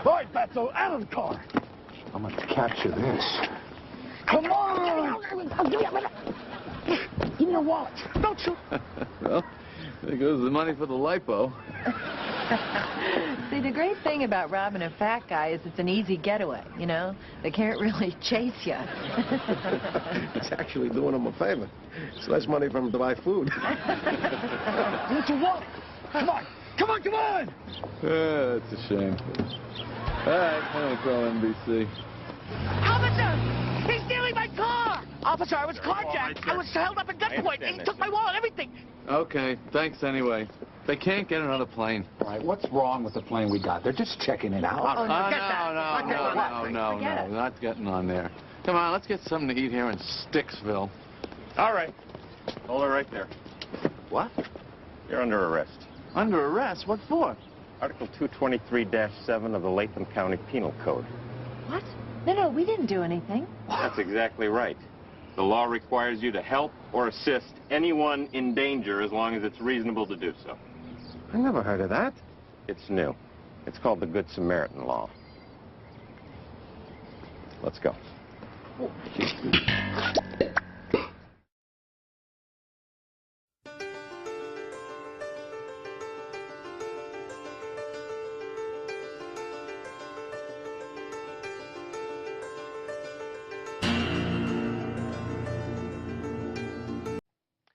All right, Fatso, out of the car. I'm going to capture this. Come on! Give me your wallet, don't you? Well, there goes the money for the lipo. See, the great thing about robbing a fat guy is it's an easy getaway, you know? They can't really chase you. It's actually doing him a favor. It's less money for him to buy food. Get your wallet. Come on, come on, come on! That's a shame. All right, I'm going to call NBC. Officer! He's stealing my car! Officer, I was carjacked. I was held up at gunpoint. He took my wallet, everything. Okay, thanks anyway. They can't get another plane. All right, what's wrong with the plane we got? They're just checking it out. Oh, No, no, not getting on there. Come on, let's get something to eat here in Sticksville. All right. Hold it right there. What? You're under arrest. Under arrest? What for? Article 223-7 of the Latham County Penal Code. What? No, we didn't do anything. That's exactly right. The law requires you to help or assist anyone in danger as long as it's reasonable to do so. I never heard of that. It's new. It's called the Good Samaritan Law. Let's go.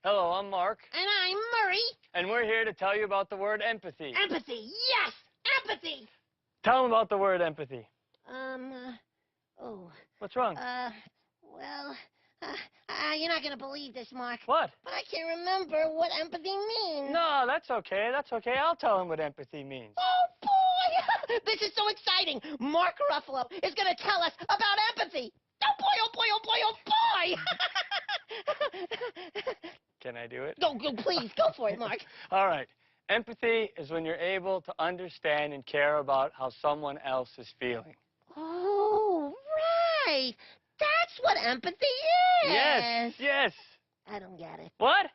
Hello, I'm Mark. And I'm Murray. And we're here to tell you about the word empathy. Empathy, yes! Empathy! Tell them about the word empathy. What's wrong? You're not gonna believe this, Mark. What? But I can't remember what empathy means. No, that's okay. That's okay. I'll tell them what empathy means. Oh, boy! This is so exciting. Mark Ruffalo is gonna tell us about empathy. Oh, boy, oh, boy, oh, boy, oh, boy! Can I do it? Go, please, go for it, Mark. All right. Empathy is when you're able to understand and care about how someone else is feeling. Oh, right. That's what empathy is. Yes. I don't get it. What?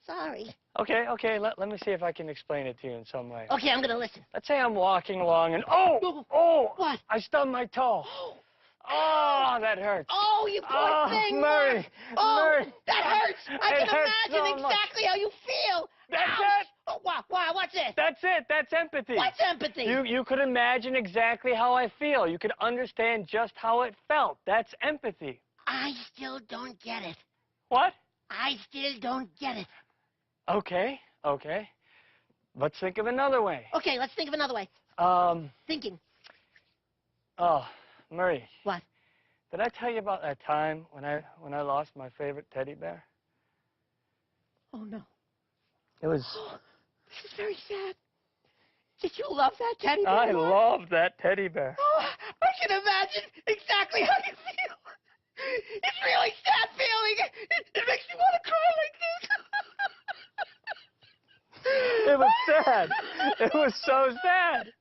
Sorry. Okay. Let me see if I can explain it to you in some way. Okay, I'm gonna listen. Let's say I'm walking along and, What? I stubbed my toe. Oh, that hurts. Oh, you poor thing, Murray. Mark. Oh, Murray. that hurts. I It can hurts imagine so much. exactly how you feel. That's Ouch. it. Oh, wow, what's this? That's it. That's empathy. What's empathy? You could imagine exactly how I feel. You could understand just how it felt. That's empathy. I still don't get it. What? I still don't get it. Okay. Let's think of another way. Okay, let's think of another way. Thinking. Oh, Murray. What? Did I tell you about that time when I lost my favorite teddy bear? Oh, no. It was... This is very sad. Did you love that teddy bear? I Mark? loved that teddy bear. Oh, I can imagine exactly how you feel. It's really sad feeling. It makes me want to cry like this. It was sad. It was so sad.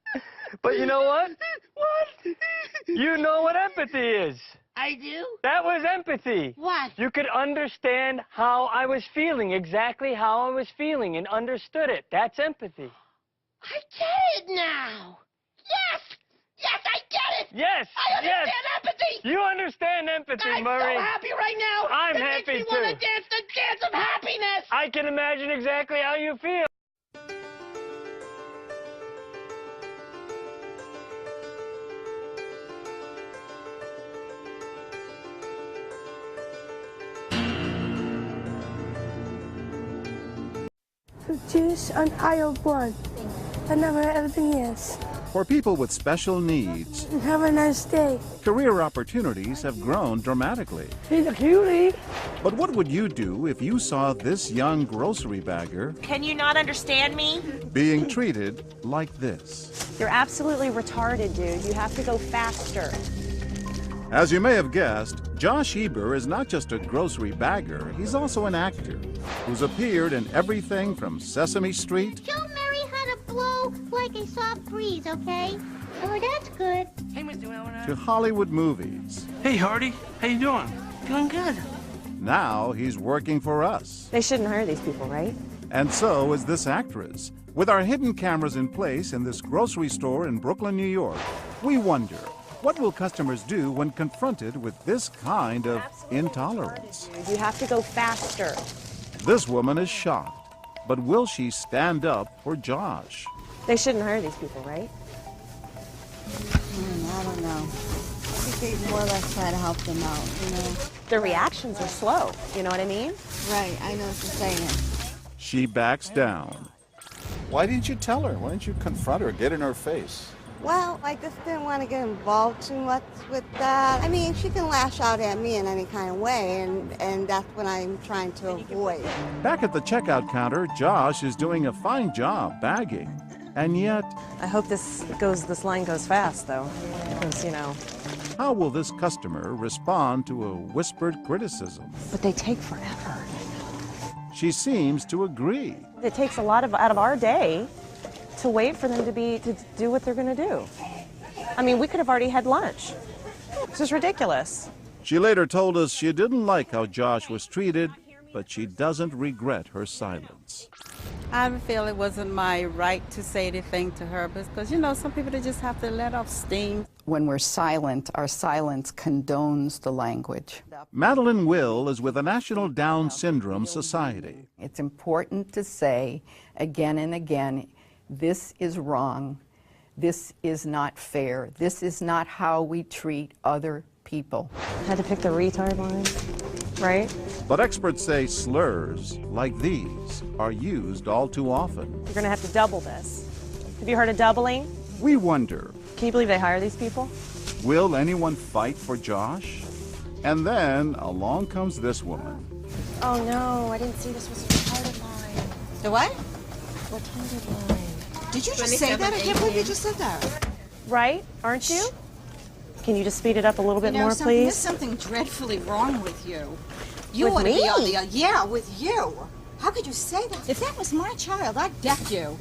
But you know what? What? You know what empathy is. I do? That was empathy. What? You could understand how I was feeling, exactly how I was feeling, and understood it. That's empathy. I get it now. Yes, I get it. Yes, I understand empathy. You understand empathy, Murray. I'm so happy right now. I'm it happy, makes me want to too. dance the dance of happiness. I can imagine exactly how you feel. Juice on aisle 1. I never everything is. For people with special needs, Have a nice day. career opportunities have grown dramatically. He's a cutie. But what would you do if you saw this young grocery bagger Can you not understand me? being treated like this? You're absolutely retarded, dude. You have to go faster. As you may have guessed, Josh Eber is not just a grocery bagger, he's also an actor who's appeared in everything from Sesame Street Show Mary how to blow like a soft breeze, okay? Oh, that's good. Hey, Mr. Wilmer. to Hollywood movies. Hey, Hardy. How you doing? Doing good. Now he's working for us. They shouldn't hire these people, right? And so is this actress. With our hidden cameras in place in this grocery store in Brooklyn, New York, we wonder, what will customers do when confronted with this kind of intolerance? You have to go faster. This woman is shocked, but will she stand up for Josh? They shouldn't hire these people, right? I don't know. I think they more or less try to help them out, you know? Their reactions are slow, you know what I mean? Right, I know what you're saying. She backs down. Why didn't you tell her? Why didn't you confront her, get in her face? Well, I just didn't want to get involved too much with that. I mean, she can lash out at me in any kind of way, and that's what I'm trying to avoid. Back at the checkout counter, Josh is doing a fine job bagging. And yet... I hope this line goes fast, though, because, you know... How will this customer respond to a whispered criticism? But they take forever. She seems to agree. It takes a lot out of our day to wait for them to do what they're going to do. I mean, we could have already had lunch. This is ridiculous. She later told us she didn't like how Josh was treated, but she doesn't regret her silence. I feel it wasn't my right to say anything to her because, you know, some people they just have to let off steam. When we're silent, our silence condones the language. Madeline Will is with the National Down Syndrome Society. It's important to say again and again, this is wrong, this is not fair, this is not how we treat other people. Had to pick the retard line, right? But experts say slurs like these are used all too often. You're going to have to double this. Have you heard of doubling? We wonder, can you believe they hire these people? will anyone fight for Josh? And then along comes this woman. Oh no, I didn't see this was a retarded line. The what? Retarded line. Did you just say that? I can't believe you just said that. Right? Aren't you? Can you just speed it up a little bit more, There's please? something dreadfully wrong with you. You With ought to me? be on the... Yeah, with you. How could you say that? If that was my child, I'd deck you.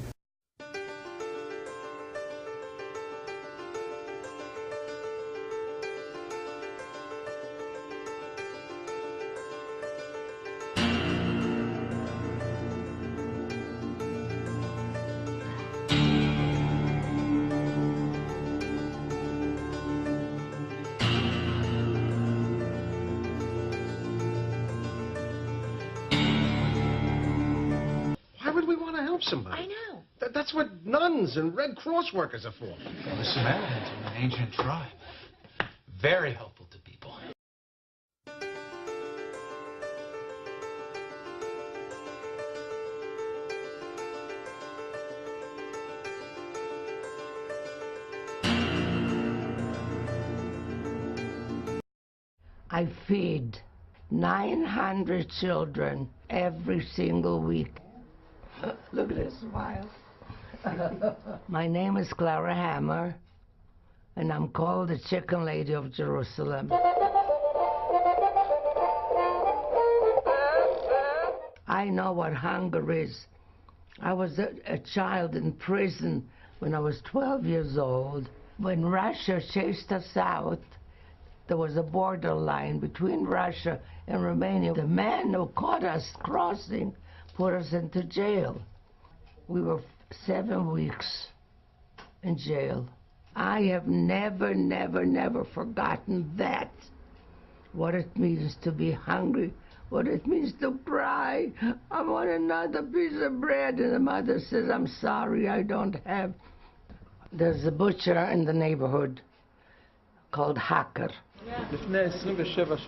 Why would we want to help somebody? I know. That's what nuns and Red Cross workers are for. Well, the Samaritans are an ancient tribe. Very helpful to people. I feed 900 children every single week. Look at this smile. My name is Clara Hammer, and I'm called the Chicken Lady of Jerusalem. I know what hunger is. I was a child in prison when I was 12 years old. When Russia chased us out, there was a borderline between Russia and Romania. The man who caught us crossing put us into jail. We were 7 weeks in jail. I have never, never, never forgotten that. What it means to be hungry, what it means to cry. I want another piece of bread. And the mother says, I'm sorry, I don't have. There's a butcher in the neighborhood called Hacker.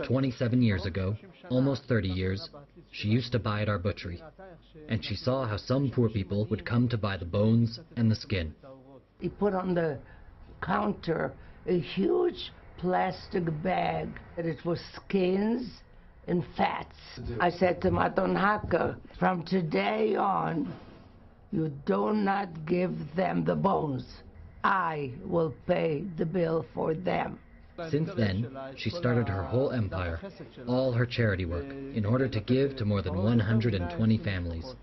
27 years ago, almost 30 years, she used to buy at our butchery, and she saw how some poor people would come to buy the bones and the skin. He put on the counter a huge plastic bag, and it was skins and fats. I said to Madon Hacker, from today on, you do not give them the bones. I will pay the bill for them. Since then, she started her whole empire, all her charity work, in order to give to more than 120 families.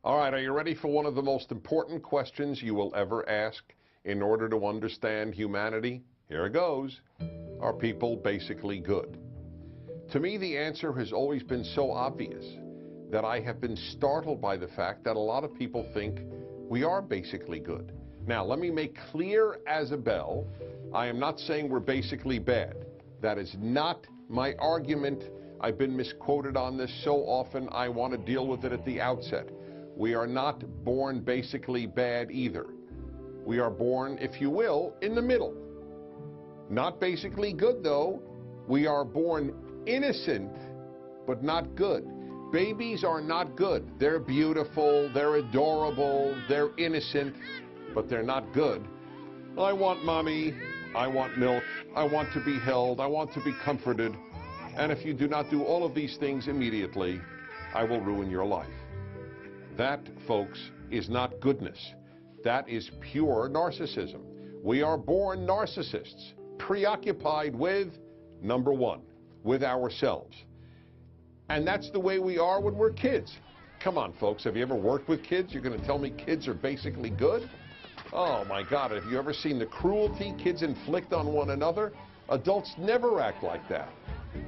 All right, are you ready for one of the most important questions you will ever ask in order to understand humanity? Here it goes. Are people basically good? To me, the answer has always been so obvious that I have been startled by the fact that a lot of people think we are basically good. Now, let me make clear as a bell, I am not saying we're basically bad. That is not my argument. I've been misquoted on this so often, I want to deal with it at the outset. We are not born basically bad either. We are born, if you will, in the middle. Not basically good, though. We are born innocent, but not good. Babies are not good. They're beautiful, they're adorable, they're innocent, but they're not good. I want mommy, I want milk, I want to be held, I want to be comforted. And if you do not do all of these things immediately, I will ruin your life. That, folks, is not goodness. That is pure narcissism. We are born narcissists, preoccupied with, number one, with ourselves. And that's the way we are when we're kids. Come on, folks, have you ever worked with kids? You're going to tell me kids are basically good? Oh, my God, have you ever seen the cruelty kids inflict on one another? Adults never act like that.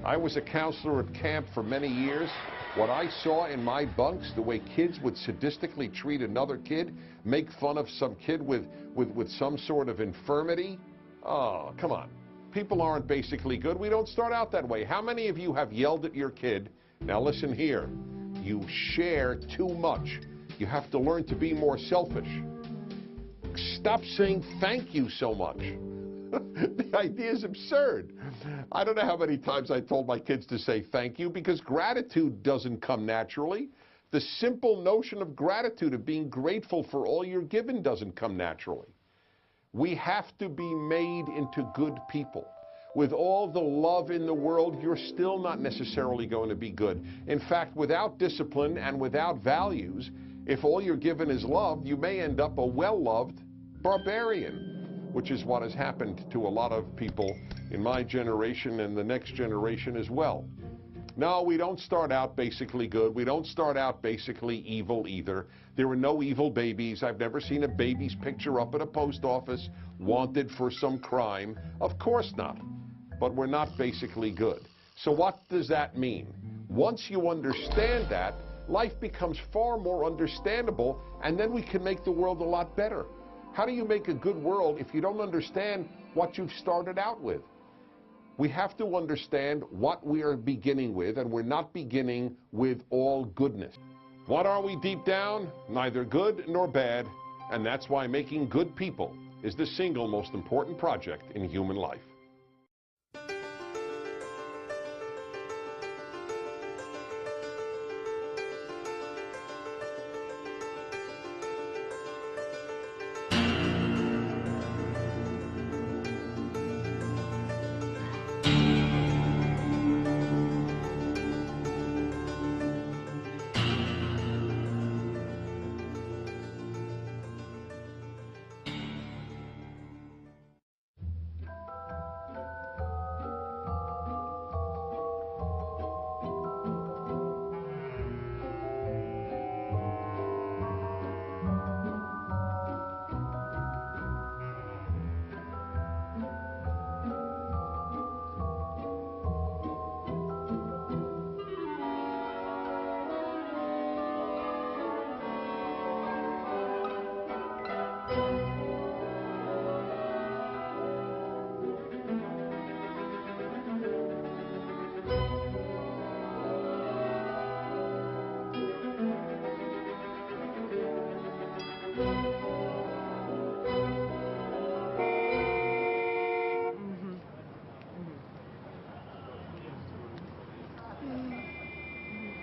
I was a counselor at camp for many years. What I saw in my bunks, the way kids would sadistically treat another kid, make fun of some kid with some sort of infirmity. Oh, come on. People aren't basically good. We don't start out that way. How many of you have yelled at your kid? Now listen here. You share too much. You have to learn to be more selfish. Stop saying thank you so much. The idea is absurd. I don't know how many times I told my kids to say thank you because gratitude doesn't come naturally. The simple notion of gratitude, of being grateful for all you're given, doesn't come naturally. We have to be made into good people. With all the love in the world, you're still not necessarily going to be good. In fact, without discipline and without values, if all you're given is love, you may end up a well-loved barbarian, which is what has happened to a lot of people in my generation and the next generation as well. No, we don't start out basically good. We don't start out basically evil either. There are no evil babies. I've never seen a baby's picture up at a post office wanted for some crime. Of course not. But we're not basically good. So what does that mean? Once you understand that, life becomes far more understandable, and then we can make the world a lot better. How do you make a good world if you don't understand what you've started out with? We have to understand what we are beginning with, and we're not beginning with all goodness. What are we deep down? Neither good nor bad, and that's why making good people is the single most important project in human life.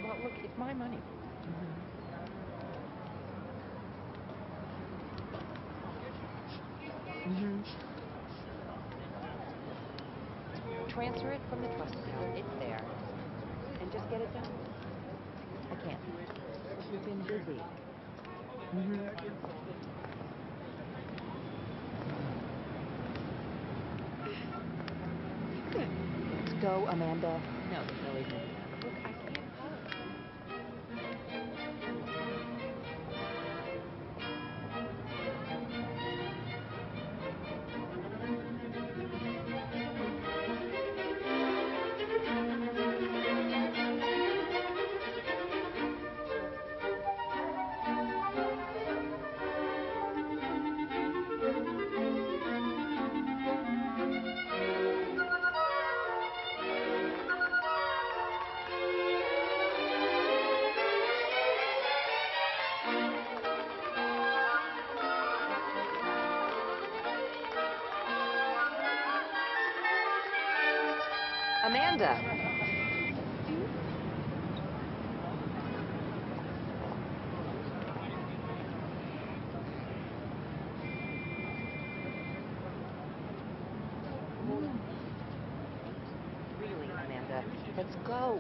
Well, look, it's my money. Transfer it from the trust account. It's there. And just get it done. I can't. We've been busy. Let's go, Amanda. No, there's no reason. Look, I can't help. Amanda. Really, Amanda, let's go.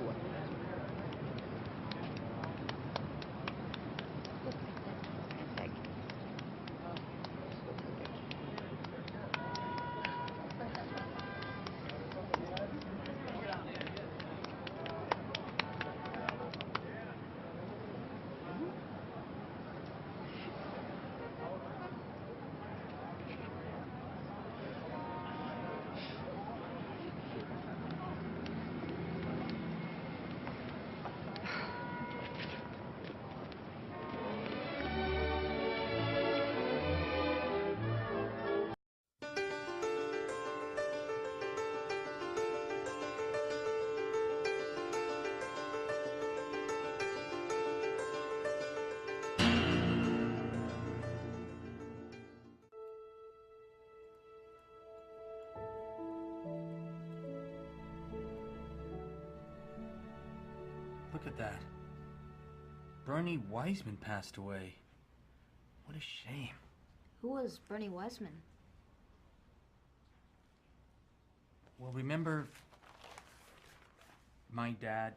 Look at that. Bernie Wiseman passed away. What a shame. Who was Bernie Wiseman? Well, remember my dad,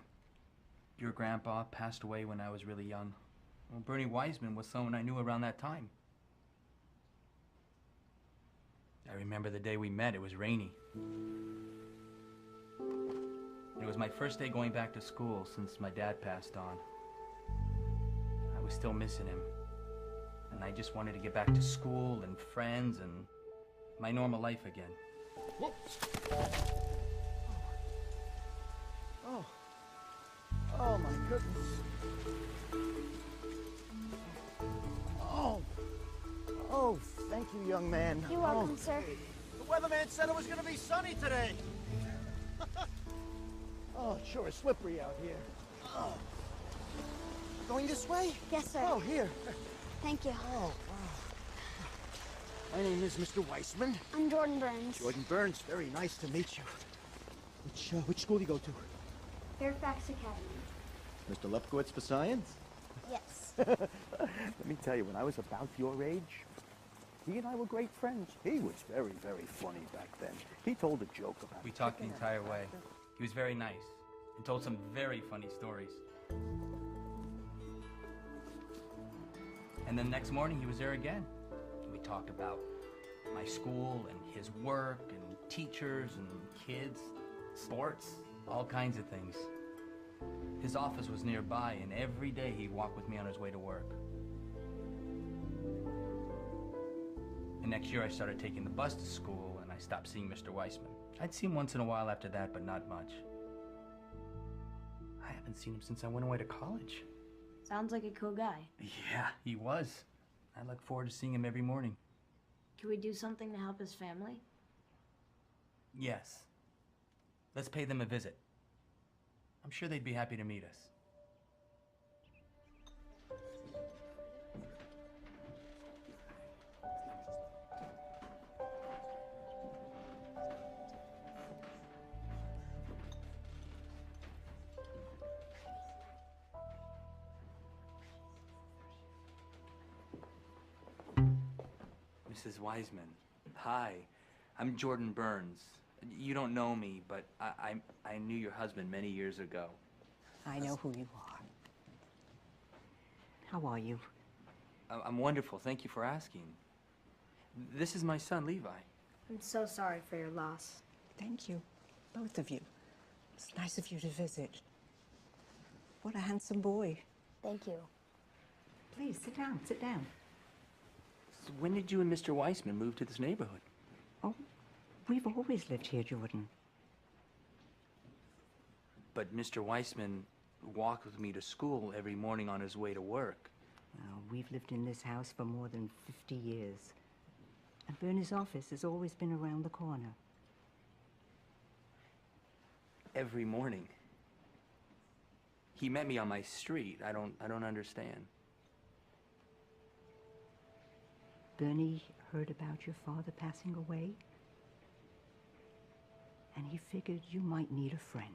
your grandpa, passed away when I was really young. Well, Bernie Wiseman was someone I knew around that time. I remember the day we met. It was rainy. It was my first day going back to school since my dad passed on. I was still missing him. And I just wanted to get back to school and friends and my normal life again. Whoops. Oh. Oh, my goodness. Oh. Oh, thank you, young man. You're welcome, sir. The weatherman said it was going to be sunny today. Oh, it sure is slippery out here. Oh. Going this way? Yes, sir. Oh, here. Thank you. Oh, wow. My name is Mr. Weissman. I'm Jordan Burns. Jordan Burns. Very nice to meet you. Which school do you go to? Fairfax Academy. Mr. Lefkowitz for science? Yes. Let me tell you, when I was about your age, he and I were great friends. He was very, very funny back then. He told a joke about We talked the entire way. He was very nice and told some very funny stories. And then next morning he was there again. We talked about my school and his work and teachers and kids, sports, all kinds of things. His office was nearby, and every day he'd walk with me on his way to work. And next year I started taking the bus to school, and I stopped seeing Mr. Weissman. I'd see him once in a while after that, but not much. I haven't seen him since I went away to college. Sounds like a cool guy. Yeah, he was. I look forward to seeing him every morning. Can we do something to help his family? Yes. Let's pay them a visit. I'm sure they'd be happy to meet us. Mrs. Wiseman, hi. I'm Jordan Burns. You don't know me, but I knew your husband many years ago. I know who you are. How are you? I'm wonderful. Thank you for asking. This is my son, Levi. I'm so sorry for your loss. Thank you, both of you. It's nice of you to visit. What a handsome boy. Thank you. Please, sit down, sit down. So when did you and Mr. Weissman move to this neighborhood? Oh, we've always lived here, Jordan. But Mr. Weissman walked with me to school every morning on his way to work. We've lived in this house for more than 50 years. And Bernie's office has always been around the corner. Every morning. He met me on my street. I don't understand. Bernie heard about your father passing away, and he figured you might need a friend.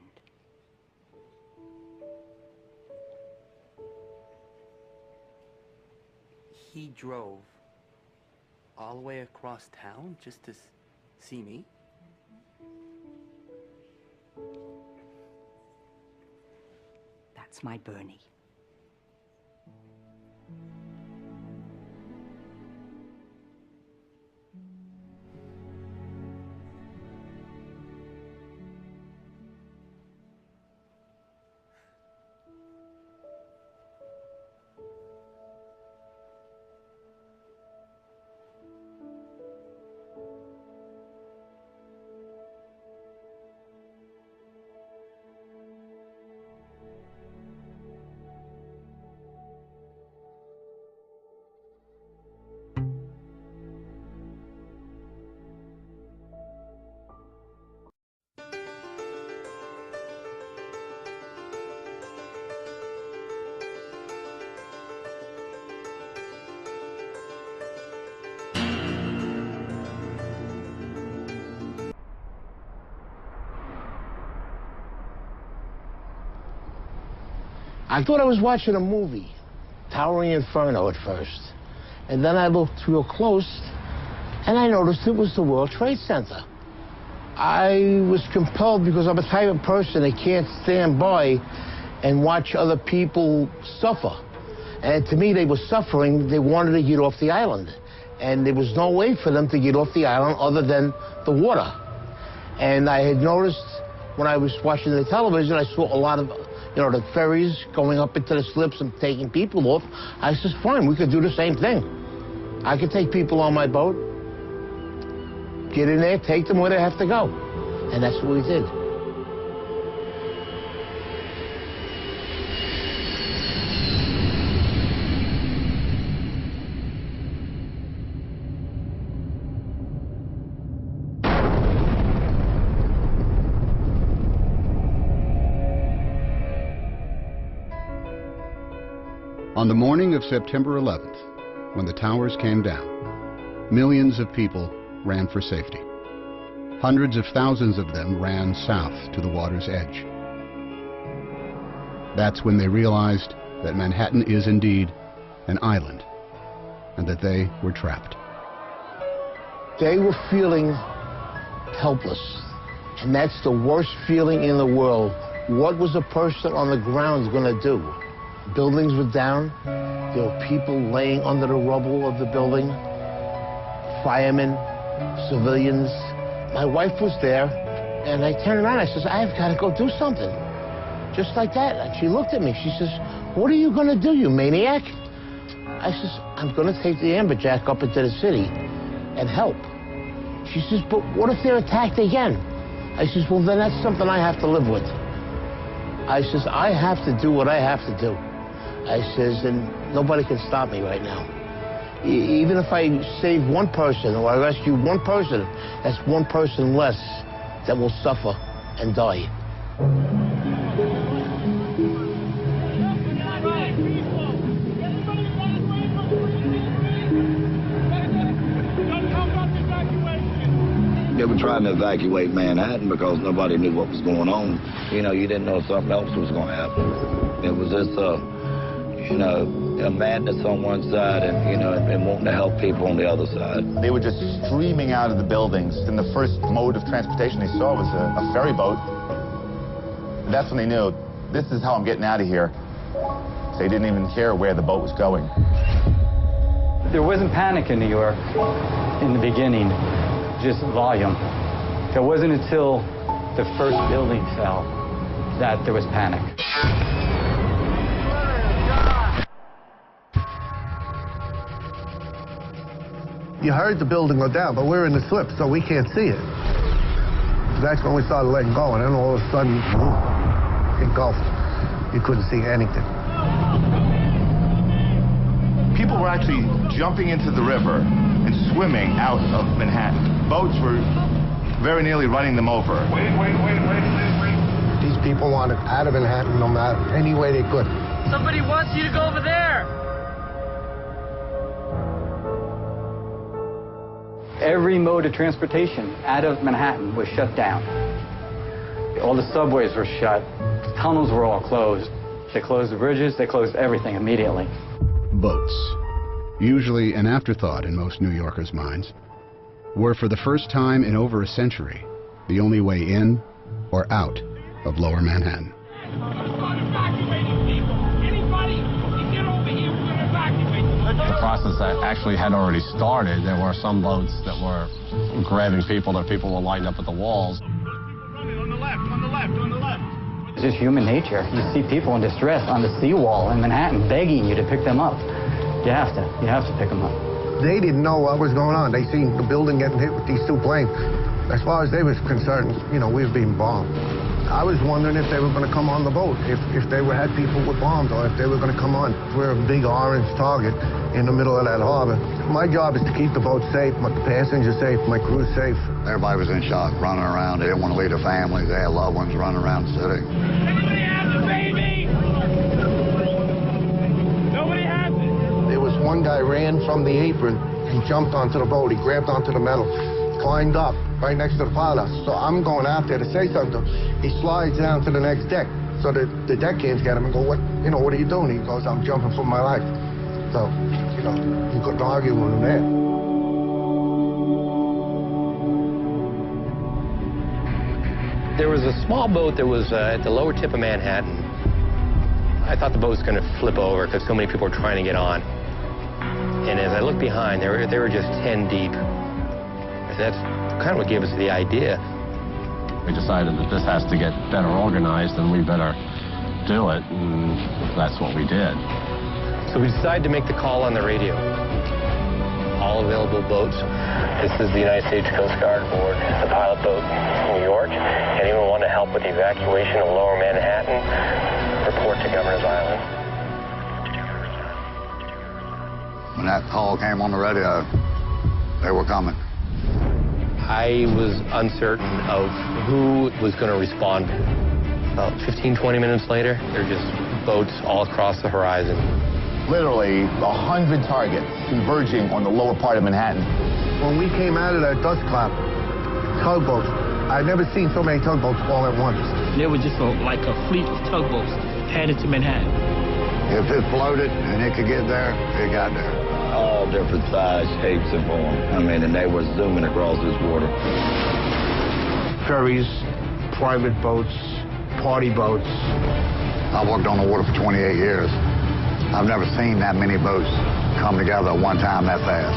He drove all the way across town just to see me? That's my Bernie. I thought I was watching a movie, Towering Inferno at first. And then I looked real close, and I noticed it was the World Trade Center. I was compelled because I'm a type of person that can't stand by and watch other people suffer. And to me, they were suffering. They wanted to get off the island. And there was no way for them to get off the island other than the water. And I had noticed when I was watching the television, I saw a lot of the ferries going up into the slips and taking people off. I said, fine, we could do the same thing. I could take people on my boat, get in there, take them where they have to go. And that's what we did. On the morning of September 11th, when the towers came down, millions of people ran for safety. Hundreds of thousands of them ran south to the water's edge. That's when they realized that Manhattan is indeed an island, and that they were trapped. They were feeling helpless, and that's the worst feeling in the world. What was a person on the ground going to do? Buildings were down. There were people laying under the rubble of the building. Firemen, civilians. My wife was there, and I turned around. I says, I've got to go do something. Just like that. And she looked at me. She says, what are you going to do, you maniac? I says, I'm going to take the amberjack up into the city and help. She says, but what if they're attacked again? I says, well, then that's something I have to live with. I says, I have to do what I have to do. I says, and nobody can stop me right now. Even if I save one person or I rescue one person, that's one person less that will suffer and die. They were trying to evacuate Manhattan because nobody knew what was going on. You know, you didn't know something else was going to happen. It was just, a madness on one side and wanting to help people on the other side. They were just streaming out of the buildings, and the first mode of transportation they saw was a ferry boat. And that's when they knew, this is how I'm getting out of here. So they didn't even care where the boat was going. There wasn't panic in New York in the beginning, just volume. It wasn't until the first building fell that there was panic. You heard the building go down, but we're in the slip, so we can't see it. That's when we started letting go, and then all of a sudden, engulfed. You couldn't see anything. People were actually jumping into the river and swimming out of Manhattan. Boats were very nearly running them over. Wait. These people wanted out of Manhattan no matter any way they could. Somebody wants you to go over there. Every mode of transportation out of Manhattan was shut down. All the subways were shut. Tunnels were all closed. They closed the bridges. They closed everything immediately. Boats, usually an afterthought in most New Yorkers' minds, were for the first time in over a century the only way in or out of Lower Manhattan. The process that actually had already started. There were some boats that were grabbing people, that people were lined up at the walls. It's just human nature. You see people in distress on the seawall in Manhattan begging you to pick them up. You have to pick them up. They didn't know what was going on. They seen the building getting hit with these two planes. As far as they was concerned, you know, we were being bombed. I was wondering if they were going to come on the boat, if they had people with bombs, or if they were going to come on. We're a big orange target in the middle of that harbor. My job is to keep the boat safe, the passengers safe, my crew safe. Everybody was in shock, running around. They didn't want to leave their families. They had loved ones running around the city. Everybody has a baby! Nobody has it! There was one guy ran from the apron and jumped onto the boat. He grabbed onto the metal, climbed up right next to the pilot. So I'm going out there to say something. He slides down to the next deck. So the deckhands get him and go, what are you doing? He goes, I'm jumping for my life. So, you know, you couldn't argue with him there. There was a small boat that was at the lower tip of Manhattan. I thought the boat was going to flip over because so many people were trying to get on. And as I looked behind, they were just 10 deep. That's kind of what gave us the idea. We decided that this has to get better organized and we better do it, and that's what we did. So we decided to make the call on the radio. All available boats. This is the United States Coast Guard aboard the pilot boat, New York. Anyone want to help with the evacuation of Lower Manhattan? Report to Governor's Island. When that call came on the radio, they were coming. I was uncertain of who was going to respond. About 15, 20 minutes later, there are just boats all across the horizon. Literally 100 targets converging on the lower part of Manhattan. When we came out of that dust cloud, tugboats, I've never seen so many tugboats all at once. There was just like a fleet of tugboats headed to Manhattan. If it floated and it could get there, it got there. All different size, shapes, and forms. I mean, and they were zooming across this water. Ferries, private boats, party boats. I worked on the water for 28 years. I've never seen that many boats come together at one time that fast.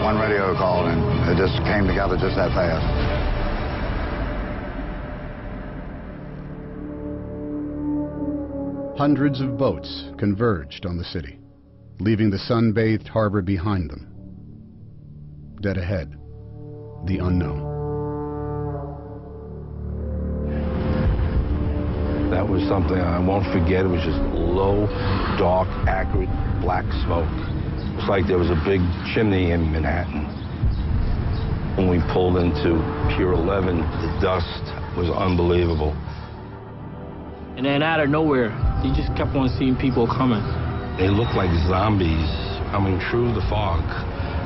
One radio call and it just came together just that fast. Hundreds of boats converged on the city, leaving the sun-bathed harbor behind them. Dead ahead, the unknown. That was something I won't forget. It was just low, dark, acrid, black smoke. It's like there was a big chimney in Manhattan. When we pulled into Pier 11, the dust was unbelievable. And then out of nowhere, you just kept on seeing people coming. They looked like zombies coming through the fog,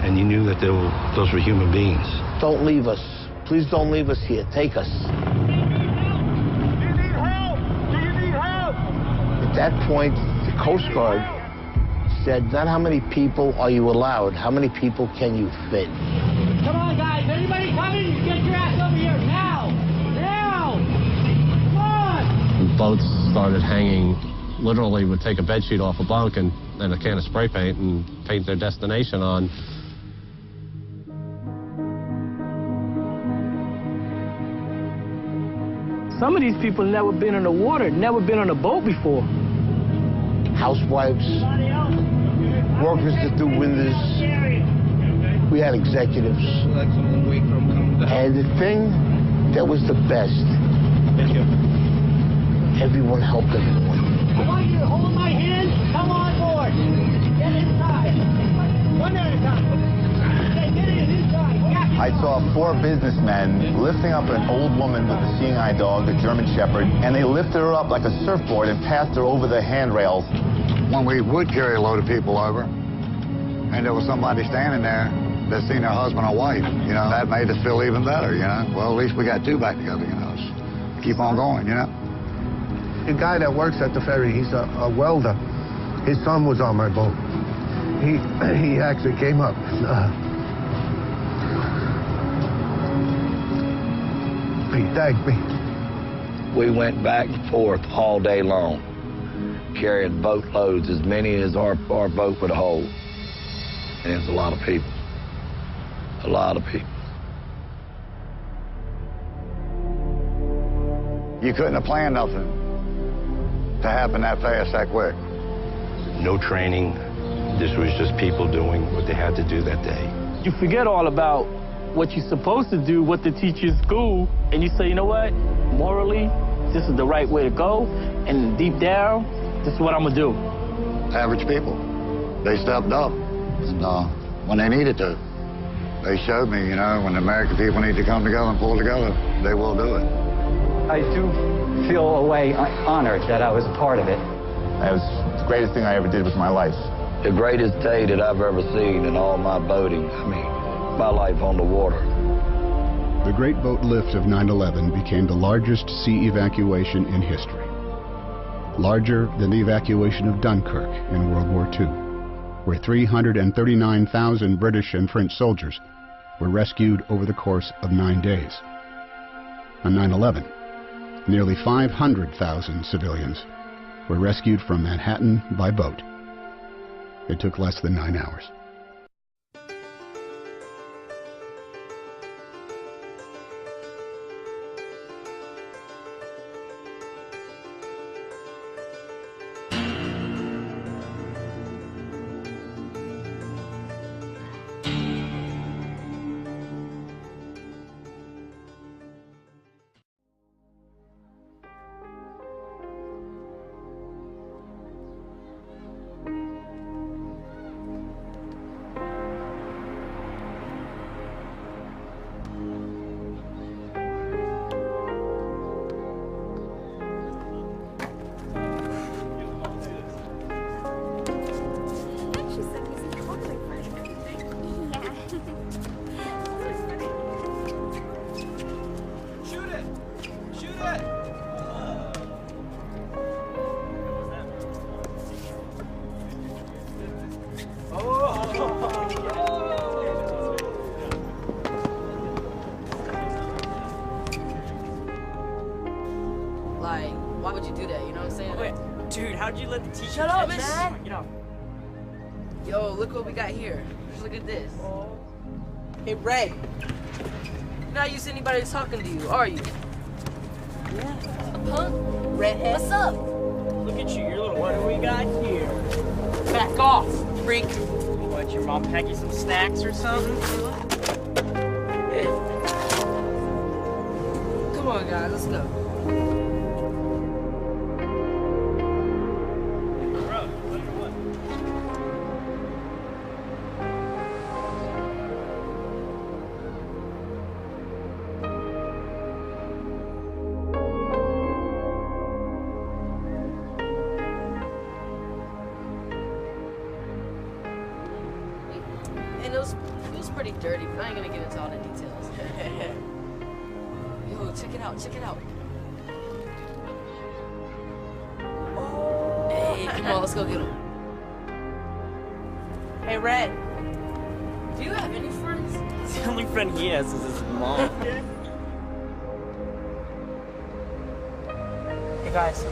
and you knew that those were human beings. Don't leave us. Please don't leave us here. Take us. At that point, the Coast Guard said, not how many people are you allowed, how many people can you fit? Come on, guys. Anybody coming? Get your ass over here now! Now! Come on! Boats started hanging. Literally would take a bedsheet off a bunk and a can of spray paint and paint their destination on. Some of these people never been in the water, never been on a boat before. Housewives, workers that do windows. We had executives. And the thing that was the best, everyone helped everyone. I want you to hold my hand. Come on board. Get inside. One at a time. Get inside. I saw 4 businessmen lifting up an old woman with a seeing eye dog, a German Shepherd, and they lifted her up like a surfboard and passed her over the handrails. When we would carry a load of people over, and there was somebody standing there that seen their husband or wife, you know, that made us feel even better, you know. Well, at least we got 2 back together, you know. keep on going, you know? The guy that works at the ferry, he's a welder. His son was on my boat. He actually came up. He thanked me. We went back and forth all day long, carrying boatloads, as many as our boat would hold. And it was a lot of people. A lot of people. You couldn't have planned nothing to happen that fast, that quick. No training. This was just people doing what they had to do that day. You forget all about what you're supposed to do, what they teach you in school, and you say, you know what, morally, this is the right way to go, and deep down, this is what I'm gonna do. Average people, they stepped up, and when they needed to. They showed me, you know, when the American people need to come together and pull together, they will do it. I do feel a way honored that I was a part of it. That was the greatest thing I ever did with my life. The greatest day that I've ever seen in all my boating. I mean, my life on the water. The Great Boat Lift of 9/11 became the largest sea evacuation in history. Larger than the evacuation of Dunkirk in World War II, where 339,000 British and French soldiers were rescued over the course of 9 days. On 9/11, nearly 500,000 civilians were rescued from Manhattan by boat. It took less than 9 hours. Like, why would you do that? You know what I'm saying? Wait, dude, how'd you let the teacher? Shut up, Thomas? man! Get off. Yo, look what we got here. Just look at this. Hey, Ray. You're not used to anybody talking to you, are you? Yeah. A punk? Redhead. What's up? Look at you, your little what do we got here? Back off, freak. What, your mom pack you some snacks or something? Come on, guys, let's go. And it was pretty dirty, but I ain't gonna get into all the details. Yo, check it out, check it out. Oh. Hey, come on, let's go get him. Hey, Red. Do you have any friends? The only friend he has is his mom. Hey, guys.